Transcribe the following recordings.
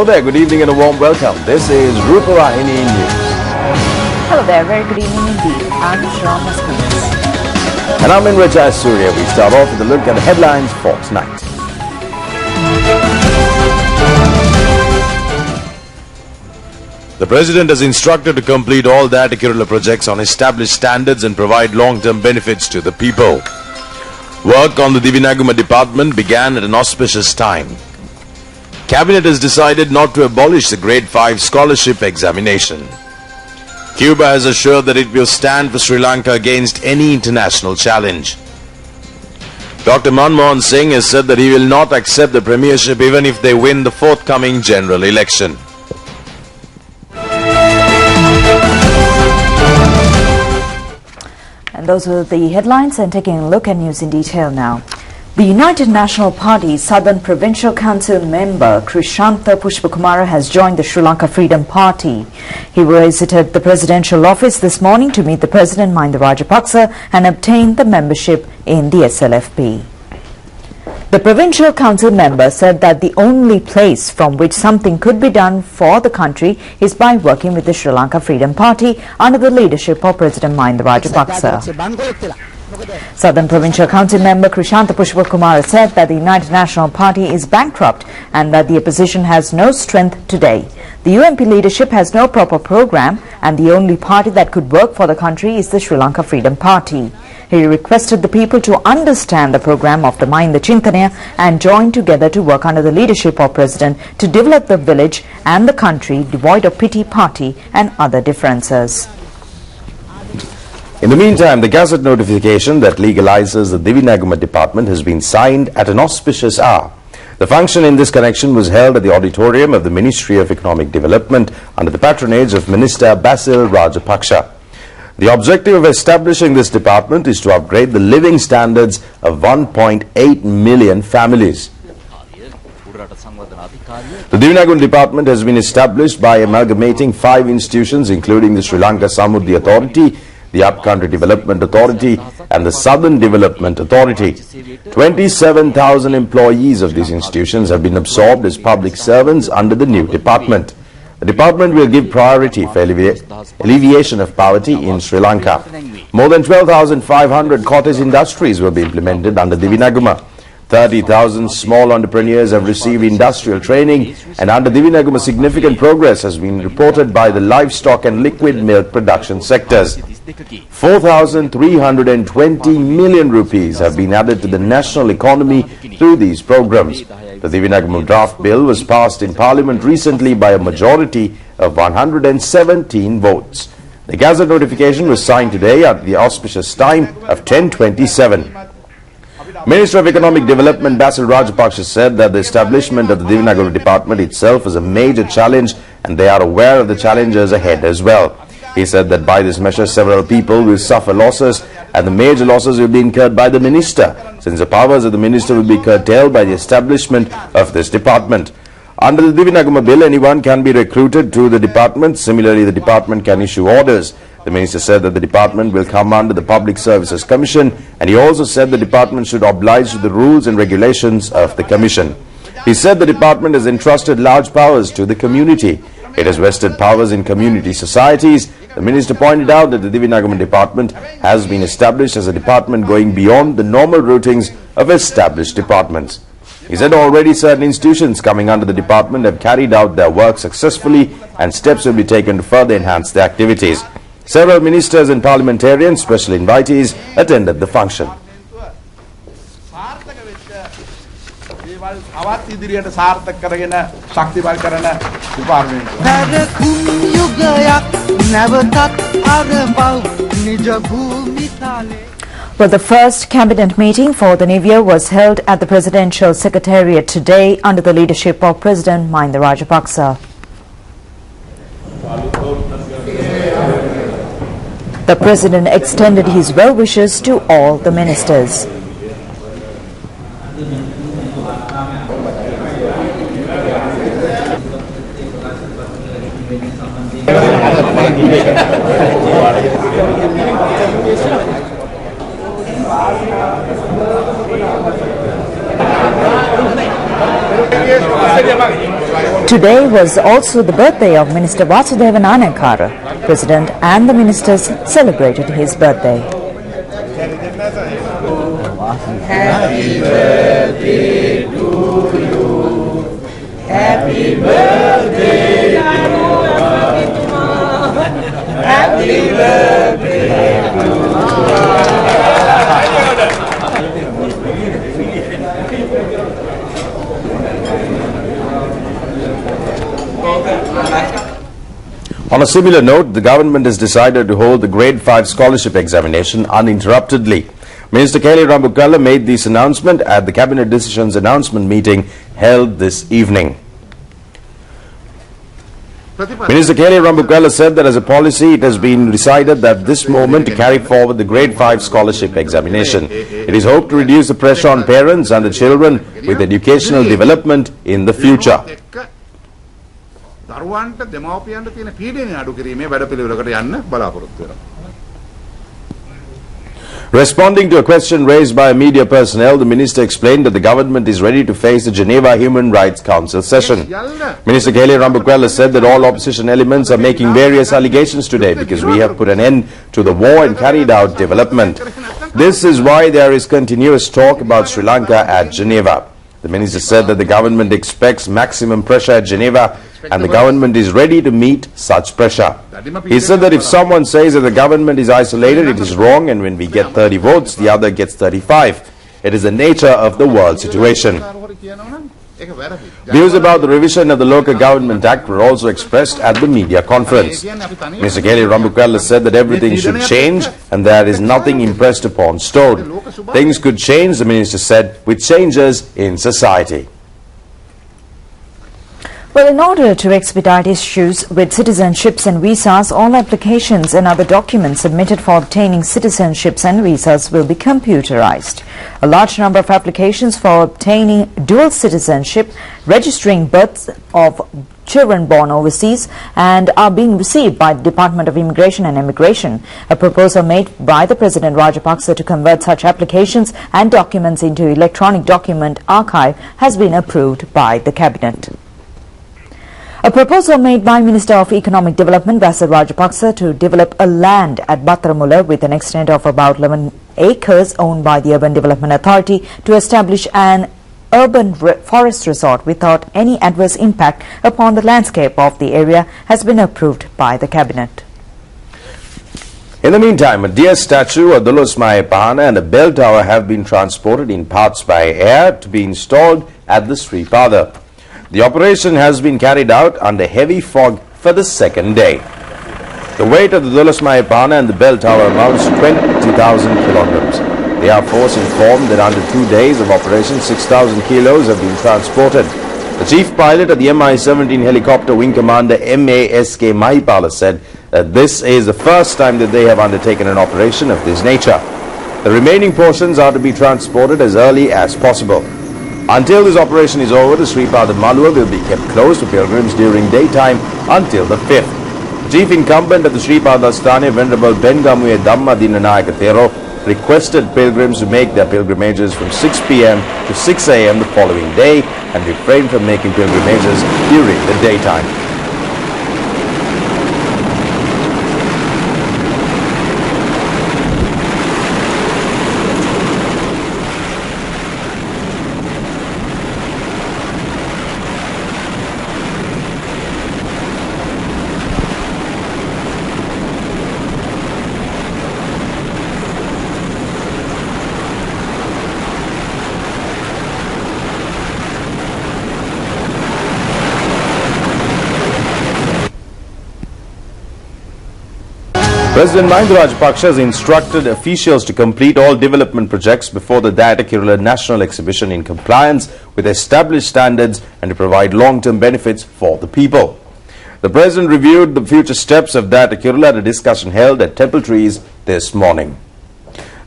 Hello there, good evening and a warm welcome. This is Rupavahini News. Hello there, very good evening indeed. I'm Sharma Smith. And I'm in Rajai Surya. We start off with a look at the headlines for tonight. The President has instructed to complete all the Attikirula projects on established standards and provide long-term benefits to the people. Work on the Divinaguma department began at an auspicious time. Cabinet has decided not to abolish the Grade 5 scholarship examination. Cuba has assured that it will stand for Sri Lanka against any international challenge. Dr. Manmohan Singh has said that he will not accept the premiership even if they win the forthcoming general election. And those were the headlines, and taking a look at news in detail now. The United National Party Southern Provincial Council member Krishantha Pushpakumara has joined the Sri Lanka Freedom Party. He visited the presidential office this morning to meet the President Mahinda Rajapaksa and obtain the membership in the SLFP. The Provincial Council member said that the only place from which something could be done for the country is by working with the Sri Lanka Freedom Party under the leadership of President Mahinda Rajapaksa. Southern Provincial Council member Krishantha Pushpakumara said that the United National Party is bankrupt and that the opposition has no strength today. The UNP leadership has no proper program and the only party that could work for the country is the Sri Lanka Freedom Party. He requested the people to understand the program of the Mahinda Chintanaya and join together to work under the leadership of President to develop the village and the country devoid of petty party and other differences. In the meantime, the Gazette notification that legalizes the Divinaguma department has been signed at an auspicious hour. The function in this connection was held at the auditorium of the Ministry of Economic Development under the patronage of Minister Basil Rajapaksa. The objective of establishing this department is to upgrade the living standards of 1.8 million families. The Divinagama department has been established by amalgamating 5 institutions including the Sri Lanka Samudhi Authority, the Upcountry Development Authority and the Southern Development Authority. 27,000 employees of these institutions have been absorbed as public servants under the new department. The department will give priority for alleviation of poverty in Sri Lanka. More than 12,500 cottage industries will be implemented under Divinaguma. 30,000 small entrepreneurs have received industrial training, and under Divinaguma significant progress has been reported by the livestock and liquid milk production sectors. 4,320 million rupees have been added to the national economy through these programs. The Divinagama draft bill was passed in Parliament recently by a majority of 117 votes. The Gazette notification was signed today at the auspicious time of 10:27. Minister of Economic Development Basil Rajapaksa said that the establishment of the Divinagama department itself is a major challenge and they are aware of the challenges ahead as well. He said that by this measure several people will suffer losses and the major losses will be incurred by the minister, since the powers of the minister will be curtailed by the establishment of this department. Under the Divinagama bill, anyone can be recruited to the department. Similarly, the department can issue orders. The minister said that the department will come under the Public Services Commission, and he also said the department should oblige to the rules and regulations of the commission. He said the department has entrusted large powers to the community. It has vested powers in community societies. The minister pointed out that the Divinagama department has been established as a department going beyond the normal routines of established departments. He said already certain institutions coming under the department have carried out their work successfully and steps will be taken to further enhance their activities. Several ministers and parliamentarians, special invitees, attended the function. Well, the first cabinet meeting for the new year was held at the Presidential Secretariat today under the leadership of President Mahinda Rajapaksa. The President extended his well wishes to all the ministers. Today was also the birthday of Minister Vasudeva Nanayakkara. President and the ministers celebrated his birthday. Happy birthday to you. Happy birthday to you. Happy birthday to you. On a similar note, the government has decided to hold the Grade 5 scholarship examination uninterruptedly. Minister Kelly Rambukala made this announcement at the Cabinet Decisions announcement meeting held this evening. Minister Kelly Rambukala said that as a policy, it has been decided that this moment to carry forward the Grade 5 scholarship examination. It is hoped to reduce the pressure on parents and the children with educational development in the future. දරුවන්ට දෙමව්පියන්ට තියෙන පීඩනය අඩු කිරීමේ වැඩපිළිවෙලකට යන්න බලාපොරොත්තු වෙනවා. Responding to a question raised by a media personnel, the minister explained that the government is ready to face the Geneva Human Rights Council session. Minister Kelly Rambukala said that all opposition elements are making various allegations today because we have put an end to the war and carried out development. This is why there is continuous talk about Sri Lanka at Geneva. The minister said that the government expects maximum pressure at Geneva and the government is ready to meet such pressure. He said that if someone says that the government is isolated, it is wrong, and when we get 30 votes, the other gets 35. It is the nature of the world situation. Views about the revision of the Local Government Act were also expressed at the media conference. Mr. Kelly Rambukala said that everything should change and there is nothing impressed upon stone. Things could change, the minister said, with changes in society. Well, in order to expedite issues with citizenships and visas, all applications and other documents submitted for obtaining citizenships and visas will be computerized. A large number of applications for obtaining dual citizenship, registering births of children born overseas, and are being received by the Department of Immigration and Immigration. A proposal made by the President Rajapaksa to convert such applications and documents into electronic document archive has been approved by the Cabinet. A proposal made by Minister of Economic Development Basil Rajapaksa to develop a land at Battaramula with an extent of about 11 acres owned by the Urban Development Authority to establish an urban forest resort without any adverse impact upon the landscape of the area has been approved by the Cabinet. In the meantime, a deer statue, a Dulusmaya Pahana and a bell tower have been transported in parts by air to be installed at the Sri Pada. The operation has been carried out under heavy fog for the second day. The weight of the Dulusmaya Pahana and the bell tower amounts to 20,000 kilograms. The Air Force informed that under 2 days of operation, 6,000 kilos have been transported. The chief pilot of the Mi-17 helicopter wing commander MASK Mahipala said that this is the first time that they have undertaken an operation of this nature. The remaining portions are to be transported as early as possible. Until this operation is over, the Sri Pada Malwa will be kept closed to pilgrims during daytime until the 5th. Chief incumbent of the Sri Pada Asthana, Venerable Bengamuye Dhamma Dinanayaka Thero, requested pilgrims to make their pilgrimages from 6 p.m. to 6 a.m. the following day and refrain from making pilgrimages during the daytime. President Mahinda Rajapaksa has instructed officials to complete all development projects before the Dayatakirula National Exhibition in compliance with established standards and to provide long-term benefits for the people. The President reviewed the future steps of Dayatakirula at a discussion held at Temple Trees this morning.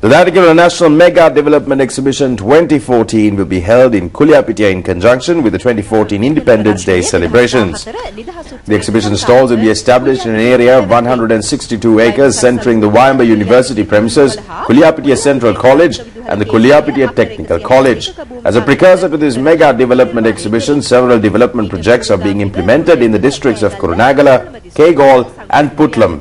The Dayatakirula National Mega Development Exhibition 2014 will be held in Kuliapitiya in conjunction with the 2014 Independence Day celebrations. The exhibition stalls will be established in an area of 162 acres centering the Wayamba University premises, Kuliapitiya Central College and the Kuliapitiya Technical College. As a precursor to this mega development exhibition, several development projects are being implemented in the districts of Kurunagala, Kegol and Putlam.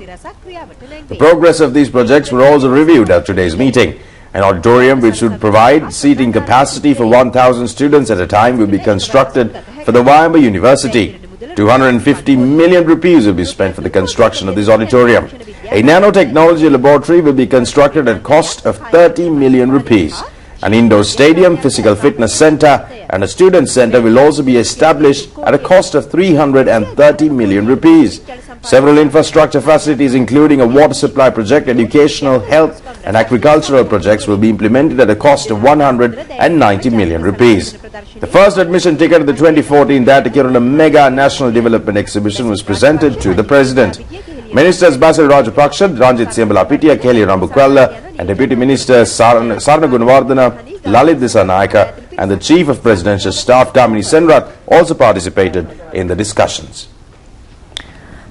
The progress of these projects were also reviewed at today's meeting. An auditorium which would provide seating capacity for 1,000 students at a time will be constructed for the Vayamba University. 250 million rupees will be spent for the construction of this auditorium. A nanotechnology laboratory will be constructed at a cost of 30 million rupees. An indoor stadium, physical fitness center and a student center will also be established at a cost of 330 million rupees. Several infrastructure facilities including a water supply project, educational, health and agricultural projects will be implemented at a cost of 190 million rupees. The first admission ticket of the 2014 Datakirula Mega National Development Exhibition was presented to the President. Ministers Basil Rajapaksa, Ranjit Siambala-Pitia, Kelly Rambukwalla and Deputy Ministers Sarna Gunawardena, Lalit Dissanayaka and the Chief of Presidential Staff Damini Senrath also participated in the discussions.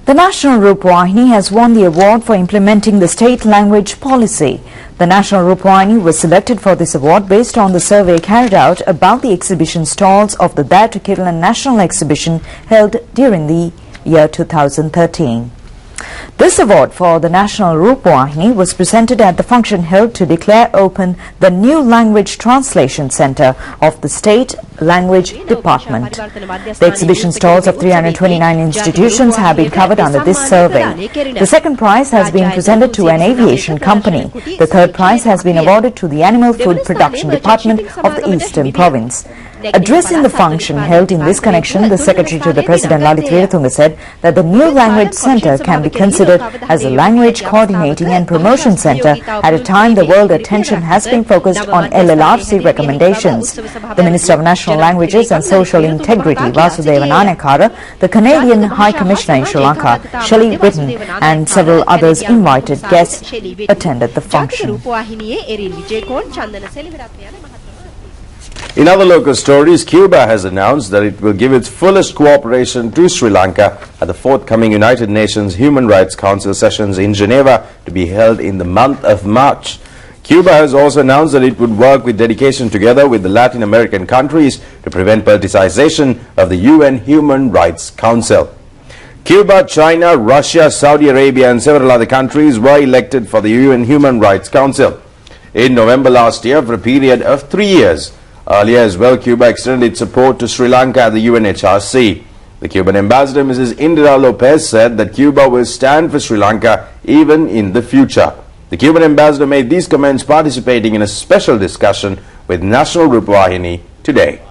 The National Rupavahini has won the award for implementing the state language policy. The National Rupavahini was selected for this award based on the survey carried out about the exhibition stalls of the Dare to Kerala National Exhibition held during the year 2013. This award for the National Rupavahini was presented at the function held to declare open the new language translation center of the State Language Department. The exhibition stalls of 329 institutions have been covered under this survey. The second prize has been presented to an aviation company. The third prize has been awarded to the Animal Food Production Department of the Eastern Province. Addressing the function held in this connection, the Secretary to the President Lalit Veeratunga said that the new language centre can be considered as a language coordinating and promotion centre at a time the world attention has been focused on LLRC recommendations. The Minister of National Languages and Social Integrity, Vasudevan Anekara, the Canadian High Commissioner in Sri Lanka, Shelley Whitten, and several others invited guests attended the function. In other local stories, Cuba has announced that it will give its fullest cooperation to Sri Lanka at the forthcoming United Nations Human Rights Council sessions in Geneva to be held in the month of March. Cuba has also announced that it would work with dedication together with the Latin American countries to prevent politicization of the UN Human Rights Council. Cuba, China, Russia, Saudi Arabia and several other countries were elected for the UN Human Rights Council in November last year for a period of 3 years. Earlier as well, Cuba extended its support to Sri Lanka at the UNHRC. The Cuban ambassador, Mrs. Indira Lopez, said that Cuba will stand for Sri Lanka even in the future. The Cuban ambassador made these comments participating in a special discussion with National Rupavahini today.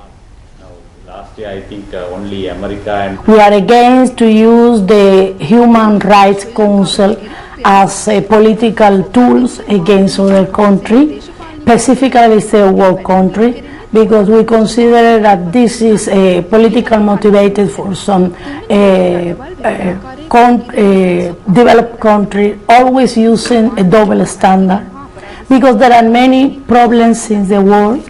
Last year, I think only America and... We are against to use the Human Rights Council as a political tools against other countries, specifically third world country, because we consider that this is a political motivated for some developed country, always using a double standard, because there are many problems in the world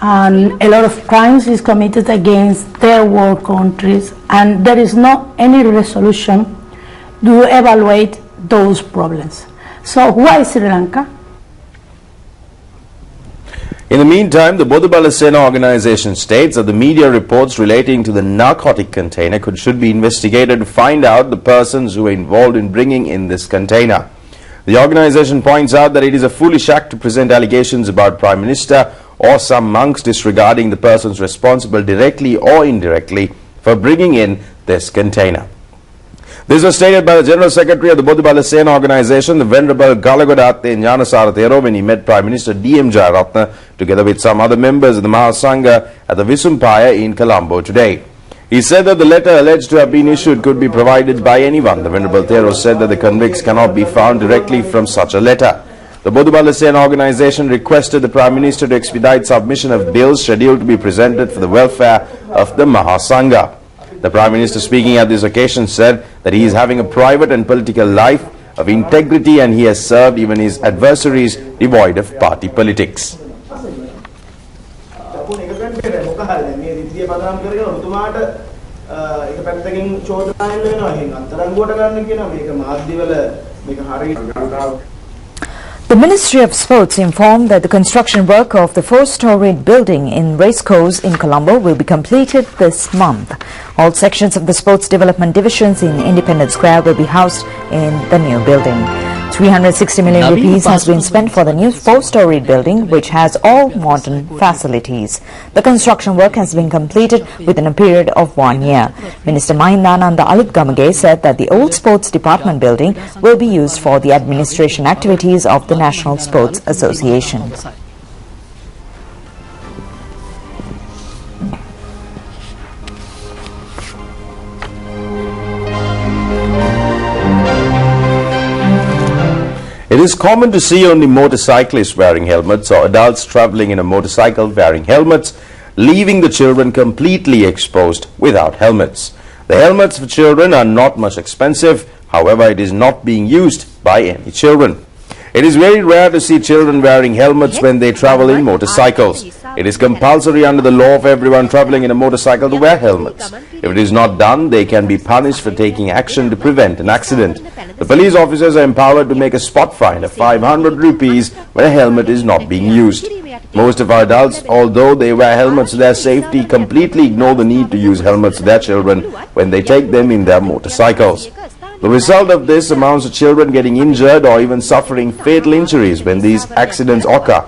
and a lot of crimes is committed against third world countries, and there is not any resolution to evaluate those problems. So why Sri Lanka? In the meantime, the Bodhibala Sena organization states that the media reports relating to the narcotic container should be investigated to find out the persons who were involved in bringing in this container. The organization points out that it is a foolish act to present allegations about Prime Minister or some monks disregarding the persons responsible directly or indirectly for bringing in this container. This was stated by the General Secretary of the Bodhibala Sena organization, the Venerable Galagodatte Jnanasara Thero, when he met Prime Minister D.M. Jayaratne together with some other members of the Mahasangha at the Visumpaya in Colombo today. He said that the letter alleged to have been issued could be provided by anyone. The Venerable Thero said that the convicts cannot be found directly from such a letter. The Bodhibala Sena organization requested the Prime Minister to expedite submission of bills scheduled to be presented for the welfare of the Mahasangha. The Prime Minister, speaking at this occasion, said that he is having a private and political life of integrity and he has served even his adversaries devoid of party politics. The Ministry of Sports informed that the construction work of the 4-storied building in Racecourse in Colombo will be completed this month. All sections of the sports development divisions in Independence Square will be housed in the new building. 360 million rupees has been spent for the new 4-storied building, which has all modern facilities. The construction work has been completed within a period of 1 year. Minister Mahindananda Alipgamage said that the old sports department building will be used for the administration activities of the National Sports Association. It is common to see only motorcyclists wearing helmets or adults traveling in a motorcycle wearing helmets, leaving the children completely exposed without helmets. The helmets for children are not much expensive, however it is not being used by any children. It is very rare to see children wearing helmets when they travel in motorcycles. It is compulsory under the law of everyone traveling in a motorcycle to wear helmets. If it is not done, they can be punished for taking action to prevent an accident. The police officers are empowered to make a spot fine of 500 rupees when a helmet is not being used. Most of our adults, although they wear helmets for their safety, completely ignore the need to use helmets for their children when they take them in their motorcycles. The result of this amounts to children getting injured or even suffering fatal injuries when these accidents occur.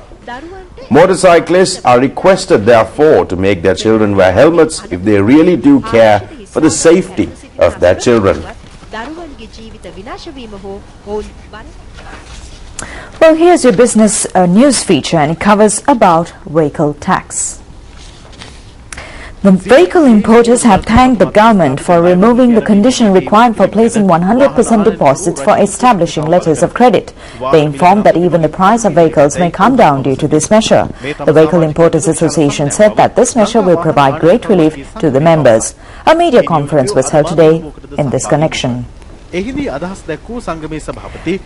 Motorcyclists are requested, therefore, to make their children wear helmets if they really do care for the safety of their children. Well, here's your business news feature, and it covers about vehicle tax. The vehicle importers have thanked the government for removing the condition required for placing 100% deposits for establishing letters of credit. They informed that even the price of vehicles may come down due to this measure. The Vehicle Importers Association said that this measure will provide great relief to the members. A media conference was held today in this connection. The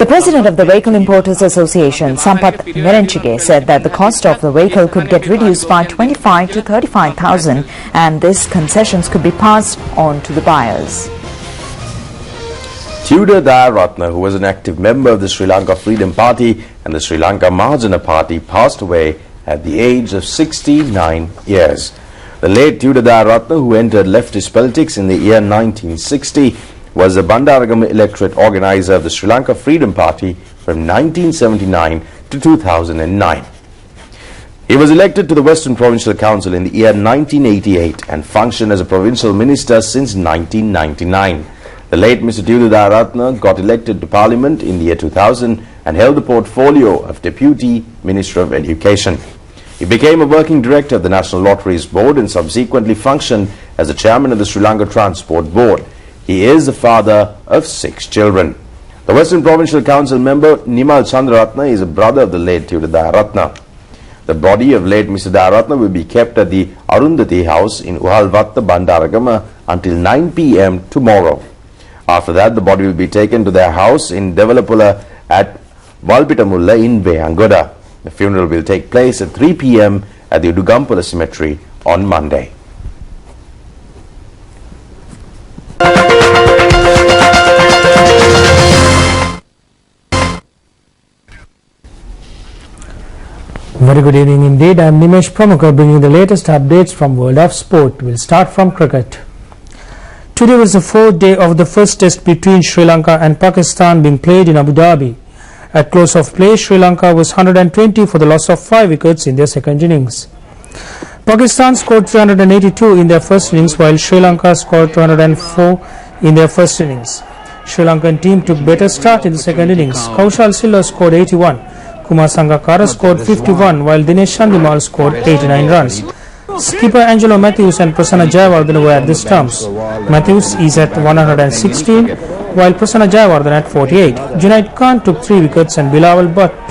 president of the Vehicle Importers Association, Sampath Merenchige, said that the cost of the vehicle could get reduced by 25 to 35,000 and these concessions could be passed on to the buyers. Tudor Dayaratna, who was an active member of the Sri Lanka Freedom Party and the Sri Lanka Mahajana Party, passed away at the age of 69 years. The late Tudor Dayaratna, who entered leftist politics in the year 1960, was the Bandaragama electorate organizer of the Sri Lanka Freedom Party from 1979 to 2009. He was elected to the Western Provincial Council in the year 1988 and functioned as a provincial minister since 1999. The late Mr. Tudor Dayaratna got elected to Parliament in the year 2000 and held the portfolio of Deputy Minister of Education. He became a working director of the National Lotteries Board and subsequently functioned as the chairman of the Sri Lanka Transport Board. He is the father of 6 children. The Western Provincial Council member Nimal Chandraratna is a brother of the late Tudor Dayaratna. The body of late Mr. Dayaratna will be kept at the Arundhati House in Uhalvatta, Bandaragama until 9 p.m. tomorrow. After that, the body will be taken to their house in Develapula at Valpitamulla in Veyangoda. The funeral will take place at 3 p.m. at the Udugampula Cemetery on Monday. Very good evening indeed. I am Nimesh Pramukar bringing the latest updates from World of Sport. We'll start from cricket. Today was the 4th day of the first test between Sri Lanka and Pakistan being played in Abu Dhabi. At close of play, Sri Lanka was 120 for the loss of 5 wickets in their second innings. Pakistan scored 382 in their first innings while Sri Lanka scored 204 in their first innings. Sri Lankan team took better start in the second innings. Kaushal Silla scored 81. Kumar Sangakkara scored 51 while Dinesh Chandimal scored 89 runs. Skipper Angelo Matthews and Prasanna Jayawardene were at the stumps. Matthews is at 116 while Prasanna Jayawardene at 48. Junaid Khan took 3 wickets and Bilawal Bhatt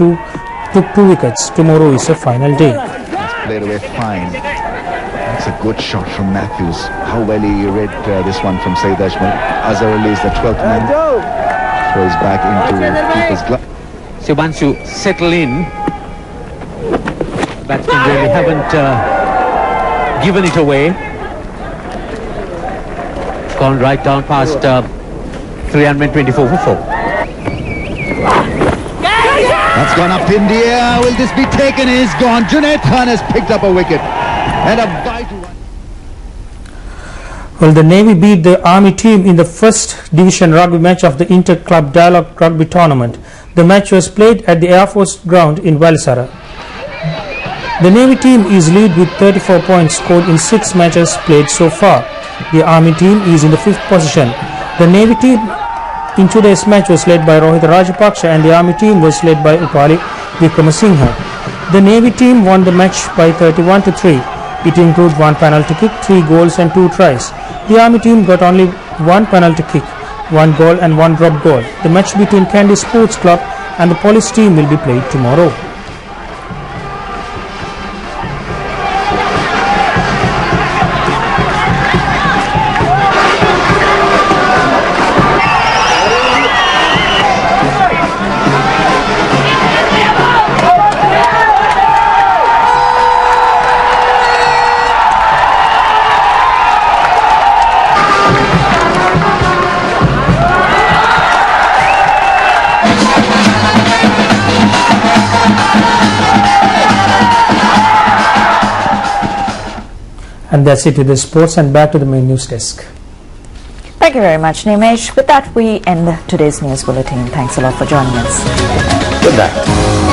took 2 wickets. Tomorrow is a final day. Played away fine. That's a good shot from Matthews. How well he read this one from Saeed Ajmal. Azhar Ali is the 12th man. Throws back into keeper's glove. So once you settle in, batsmen really haven't given it away. Gone right down past 324 for 4. That's gone up in the air. Will this be taken? He's gone. Junaid Khan has picked up a wicket. And a vital one. Well, the Navy beat the Army team in the first division rugby match of the Inter-Club Dialogue Rugby Tournament. The match was played at the Air Force ground in Valisara. The Navy team is lead with 34 points scored in 6 matches played so far. The Army team is in the 5th position. The Navy team in today's match was led by Rohit Rajapaksha and the Army team was led by Upali Vikramasinghe. The Navy team won the match by 31-3. It included 1 penalty kick, 3 goals and 2 tries. The Army team got only 1 penalty kick, 1 goal and 1 drop goal. The match between Kandy Sports Club and the Police team will be played tomorrow. And that's it with the sports, and back to the main news desk. Thank you very much, Nimesh. With that, we end today's news bulletin. Thanks a lot for joining us. Good night.